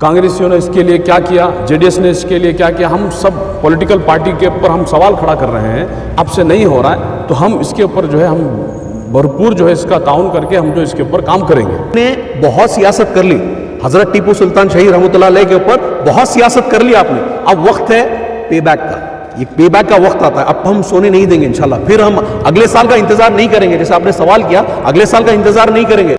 कांग्रेसियों ने इसके लिए क्या किया, जेडीएस ने इसके लिए क्या किया, हम सब पॉलिटिकल पार्टी के ऊपर हम सवाल खड़ा कर रहे हैं। आपसे नहीं हो रहा है तो हम इसके ऊपर जो है हम भरपूर जो है इसका ताउन करके हम जो इसके ऊपर काम करेंगे। ने बहुत सियासत कर ली, हजरत टीपू सुल्तान शहीद रहमतुल्लाह अलैह के ऊपर बहुत सियासत कर ली आपने। अब वक्त है पे बैक का, ये पे बैक का वक्त आता है। अब हम सोने नहीं देंगे इंशाल्लाह। फिर हम अगले साल का इंतजार नहीं करेंगे, जैसे आपने सवाल किया, अगले साल का इंतजार नहीं करेंगे।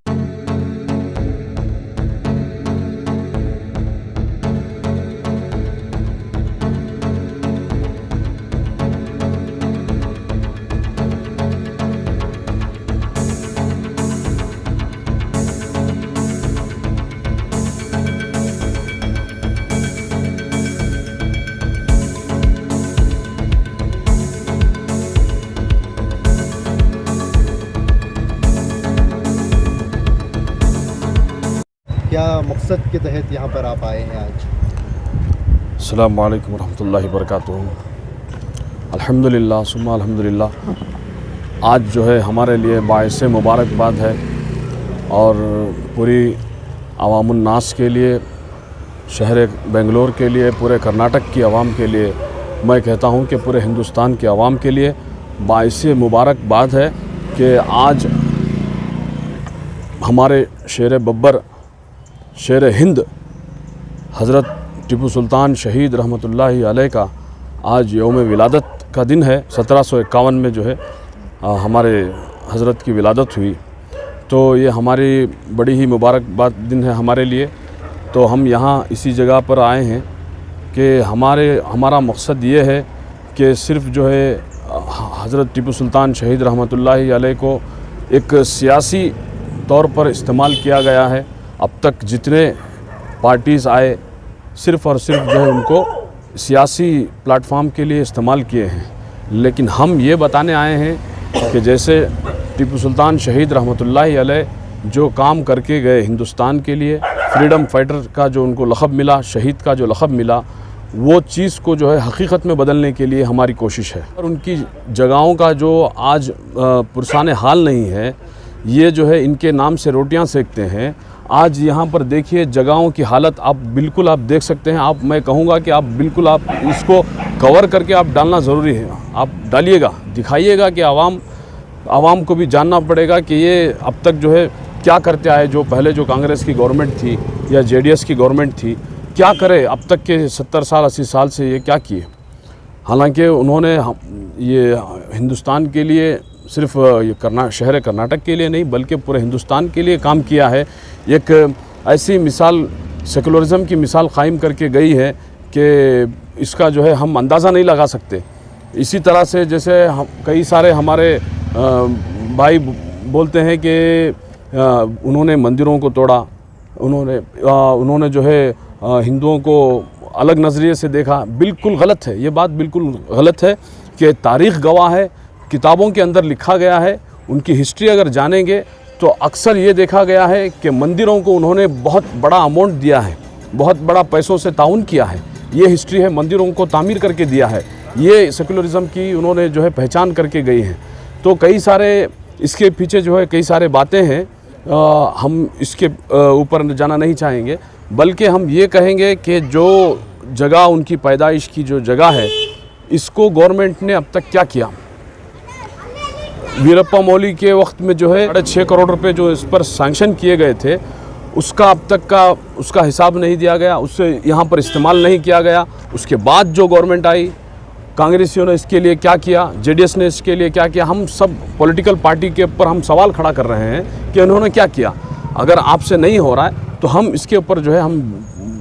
क्या मकसद के तहत यहाँ पर आप आए हैं आज? अस्सलाम वालेकुम रहमतुल्लाहि वबरकातुहू। अल्हम्दुलिल्लाह सुम्मा अल्हम्दुलिल्लाह। आज जो है हमारे लिए बाइस मुबारकबाद है और पूरी अवामुन्नास के लिए, शहर बेंगलोर के लिए, पूरे कर्नाटक की आवाम के लिए, मैं कहता हूँ कि पूरे हिंदुस्तान की आवाम के लिए बाइस मुबारकबाद है कि आज हमारे शेर बब्बर, शेर हिंद हज़रत टीपू सुल्तान शहीद रहमतुल्लाहि अलैह का आज यौम विलादत का दिन है। 1751 में जो है हमारे हज़रत की विलादत हुई, तो ये हमारी बड़ी ही मुबारकबाद दिन है हमारे लिए। तो हम यहाँ इसी जगह पर आए हैं कि हमारा मकसद ये है कि सिर्फ़ जो है हज़रत टीपू सुल्तान शहीद रहमतुल्लाहि अलैह को एक सियासी तौर पर इस्तेमाल किया गया है। अब तक जितने पार्टीज़ आए सिर्फ़ और सिर्फ जो है उनको सियासी प्लेटफॉर्म के लिए इस्तेमाल किए हैं, लेकिन हम ये बताने आए हैं कि जैसे टीपू सुल्तान शहीद रहमतुल्लाहि अलैह जो काम करके गए हिंदुस्तान के लिए, फ्रीडम फाइटर का जो उनको लक़ब मिला, शहीद का जो लक़ब मिला, वो चीज़ को जो है हकीकत में बदलने के लिए हमारी कोशिश है। और उनकी जगहों का जो आज पुरसान हाल नहीं है, ये जो है इनके नाम से रोटियां सेकते हैं। आज यहाँ पर देखिए जगहों की हालत आप बिल्कुल आप देख सकते हैं। मैं कहूँगा कि आप बिल्कुल आप इसको कवर करके आप डालना ज़रूरी है। आप डालिएगा, दिखाइएगा कि आवाम को भी जानना पड़ेगा कि ये अब तक जो है क्या करते आए। जो पहले जो कांग्रेस की गवर्नमेंट थी या जेडीएस की गवर्नमेंट थी, क्या करे अब तक के 70 साल 80 साल से ये क्या किए। हालांकि उन्होंने ये हिंदुस्तान के लिए सिर्फ ये शहर कर्नाटक के लिए नहीं बल्कि पूरे हिंदुस्तान के लिए काम किया है। एक ऐसी मिसाल, सेकुलरिज़म की मिसाल कायम करके गई है कि इसका जो है हम अंदाज़ा नहीं लगा सकते। इसी तरह से जैसे कई सारे हमारे भाई बोलते हैं कि उन्होंने मंदिरों को तोड़ा, उन्होंने जो है हिंदुओं को अलग नज़रिए से देखा। बिल्कुल गलत है, ये बात बिल्कुल गलत है कि तारीख़ गवाह है, किताबों के अंदर लिखा गया है। उनकी हिस्ट्री अगर जानेंगे तो अक्सर ये देखा गया है कि मंदिरों को उन्होंने बहुत बड़ा अमाउंट दिया है, बहुत बड़ा पैसों से ताउन किया है। ये हिस्ट्री है, मंदिरों को तामीर करके दिया है। ये सेकुलरिज़म की उन्होंने जो है पहचान करके गई हैं। तो कई सारे इसके पीछे जो है कई सारे बातें हैं, हम इसके ऊपर जाना नहीं चाहेंगे, बल्कि हम ये कहेंगे कि जो जगह उनकी पैदाइश की जो जगह है, इसको गवर्नमेंट ने अब तक क्या किया। वीरप्पा मोइली के वक्त में जो है 6.5 करोड़ रुपए जो इस पर सैंक्शन किए गए थे, उसका अब तक का उसका हिसाब नहीं दिया गया, उससे यहाँ पर इस्तेमाल नहीं किया गया। उसके बाद जो गवर्नमेंट आई, कांग्रेसियों ने इसके लिए क्या किया, जेडीएस ने इसके लिए क्या किया, हम सब पॉलिटिकल पार्टी के ऊपर हम सवाल खड़ा कर रहे हैं कि उन्होंने क्या किया। अगर आपसे नहीं हो रहा है तो हम इसके ऊपर जो है हम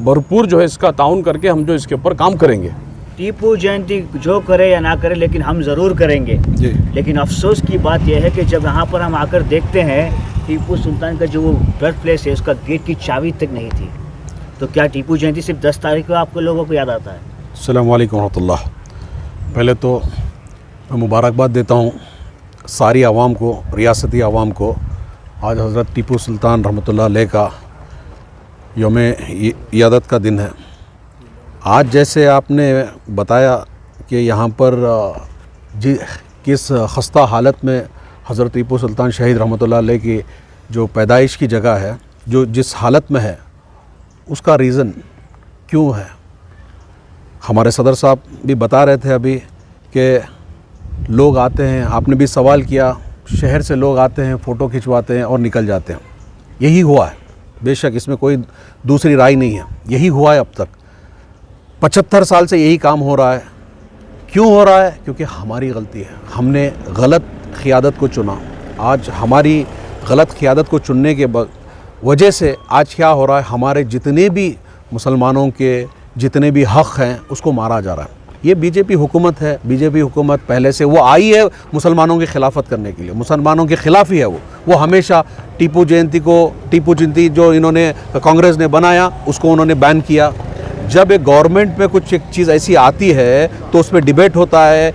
भरपूर जो है इसका ताउन करके हम जो इसके ऊपर काम करेंगे। टीपू जयंती जो करे या ना करे, लेकिन हम ज़रूर करेंगे जी। लेकिन अफसोस की बात यह है कि जब यहाँ पर हम आकर देखते हैं टीपू सुल्तान का जो बर्थ प्लेस है, उसका गेट की चाबी तक नहीं थी। तो क्या टीपू जयंती सिर्फ 10 तारीख को आपको लोगों को याद आता है? अस्सलाम वालेकुम रहमतुल्लाह। पहले तो मैं मुबारकबाद देता हूँ सारी आवाम को, रियासती आवाम को। आज हज़रत टीपू सुल्तान रहमतुल्लाह अलैह का यौम यादत का दिन है। आज जैसे आपने बताया कि यहाँ पर किस खस्ता हालत में हज़रत टीपू सुल्तान शहीद रहमतुल्लाह अलैह की जो पैदाइश की जगह है, जो जिस हालत में है, उसका रीज़न क्यों है? हमारे सदर साहब भी बता रहे थे अभी कि लोग आते हैं, आपने भी सवाल किया, शहर से लोग आते हैं, फ़ोटो खिंचवाते हैं और निकल जाते हैं। यही हुआ है, बेशक इसमें कोई दूसरी राय नहीं है, यही हुआ है अब तक। 75 साल से यही काम हो रहा है। क्यों हो रहा है? क्योंकि हमारी गलती है, हमने गलत क़ियादत को चुना। आज हमारी गलत क़ियादत को चुनने के वजह से आज क्या हो रहा है, हमारे जितने भी मुसलमानों के जितने भी हक़ हैं उसको मारा जा रहा है। ये बीजेपी हुकूमत है, बीजेपी हुकूमत पहले से वो आई है मुसलमानों की खिलाफत करने के लिए, मुसलमानों के ख़िलाफ़ ही है वो हमेशा टीपू जयंती जो इन्होंने कांग्रेस ने बनाया उसको उन्होंने बैन किया। जब एक गवर्नमेंट में कुछ एक चीज़ ऐसी आती है तो उस पर डिबेट होता है,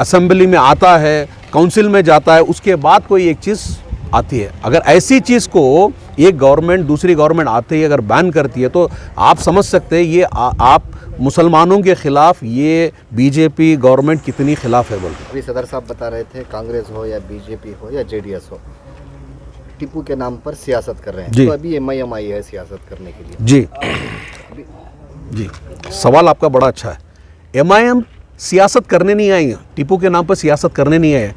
असेंबली में आता है, काउंसिल में जाता है, उसके बाद कोई एक चीज़ आती है। अगर ऐसी चीज़ को एक गवर्नमेंट दूसरी गवर्नमेंट आते ही अगर बैन करती है तो आप समझ सकते हैं ये आप मुसलमानों के ख़िलाफ़ ये बीजेपी गवर्नमेंट कितनी ख़िलाफ़ है। बोलते अभी सदर साहब बता रहे थे कांग्रेस हो या बीजेपी हो या जेडीएस हो, टीपू के नाम पर सियासत कर रहे हैं। तो अभी एमआईएम आई है सियासत करने के लिए। जी, सवाल आपका बड़ा अच्छा है। एमआईएम सियासत करने नहीं आई है, टीपू के नाम पर सियासत करने नहीं आए हैं।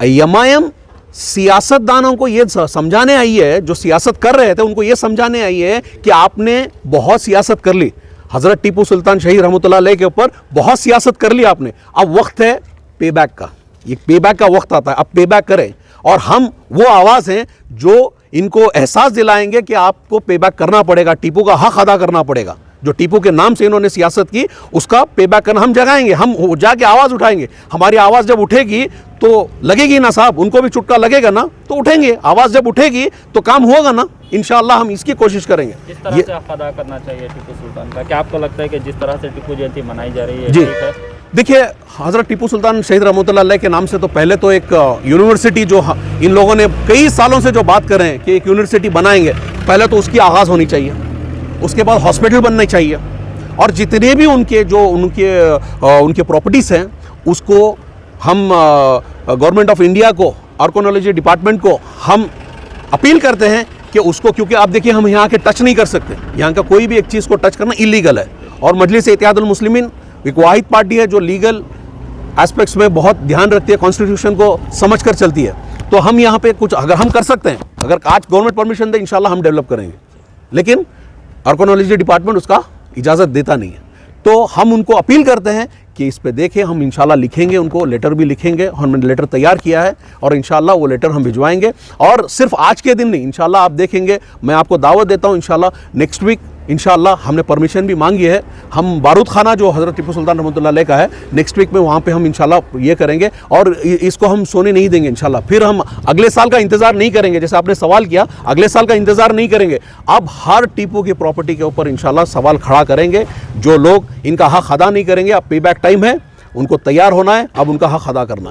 एमआईएम सियासतदानों को ये समझाने आई है, जो सियासत कर रहे थे उनको ये समझाने आई है कि आपने बहुत सियासत कर ली, हज़रत टीपू सुल्तान शहीद रहमतुल्लाह अलैह के ऊपर बहुत सियासत कर ली आपने, अब वक्त है पे बैक का। ये पे बैक का वक्त आता है, अब पे बैक करें। और हम वो आवाज़ हैं जो इनको एहसास दिलाएंगे कि आपको पे बैक करना पड़ेगा, टीपू का हक़ अदा करना पड़ेगा। जो टीपू के नाम से इन्होंने सियासत की उसका पे बैक करना हम जगाएंगे, हम जाके आवाज़ उठाएंगे। हमारी आवाज़ जब उठेगी तो लगेगी ना साहब, उनको भी चुटका लगेगा ना, तो उठेंगे। आवाज़ जब उठेगी तो काम होगा ना, इंशाअल्लाह हम इसकी कोशिश करेंगे। किस तरह से हक़ अदा करना चाहिए टीपू सुल्तान का? क्या आपको लगता है कि जिस तरह से टीपू जयंती मनाई जा रही है जी, ठीक है? देखिए हज़रत टीपू सुल्तान शहीद रहमतुल्लाह अलैह के नाम से तो पहले तो एक यूनिवर्सिटी जो इन लोगों ने कई सालों से जो बात कर रहे हैं कि एक यूनिवर्सिटी बनाएंगे, पहले तो उसकी आगाज़ होनी चाहिए, उसके बाद हॉस्पिटल बनने चाहिए, और जितने भी उनके प्रॉपर्टीज़ हैं उसको हम गवर्नमेंट ऑफ इंडिया को, आर्कोनोलॉजी डिपार्टमेंट को हम अपील करते हैं कि उसको, क्योंकि आप देखिए हम यहाँ के टच नहीं कर सकते, यहाँ का कोई भी एक चीज़ को टच करना इलीगल है। और मजलिस इत्तेहादुल मुस्लिमीन एक वाहिद पार्टी है जो लीगल एस्पेक्ट्स में बहुत ध्यान रखती है, कॉन्स्टिट्यूशन को समझ कर चलती है। तो हम यहाँ पे कुछ अगर हम कर सकते हैं, अगर आज गवर्नमेंट परमिशन दे इंशाल्लाह हम डेवलप करेंगे, लेकिन आर्कोनोलॉजी डिपार्टमेंट उसका इजाज़त देता नहीं है। तो हम उनको अपील करते हैं कि इस पे देखें, हम इंशाल्लाह लिखेंगे, उनको लेटर भी लिखेंगे, हमने लेटर तैयार किया है और इंशाल्लाह वो लेटर हम भिजवाएंगे। और सिर्फ आज के दिन नहीं, इंशाल्लाह आप देखेंगे, मैं आपको दावत देता हूँ, इंशाल्लाह नेक्स्ट वीक इंशाल्लाह हमने परमिशन भी मांगी है। हम बारूद खाना जो हज़रत टीपू सुल्तान रहमतुल्लाह अलैह का है, नेक्स्ट वीक में वहाँ पे हम इंशाल्लाह ये करेंगे और इसको हम सोने नहीं देंगे इंशाल्लाह। फिर हम अगले साल का इंतज़ार नहीं करेंगे, जैसे आपने सवाल किया, अगले साल का इंतज़ार नहीं करेंगे। अब हर टीपू की प्रॉपर्टी के ऊपर इंशाल्लाह सवाल खड़ा करेंगे। जो लोग इनका हक़ अदा नहीं करेंगे, अब पे बैक टाइम है, उनको तैयार होना है, अब उनका हक़ अदा करना है।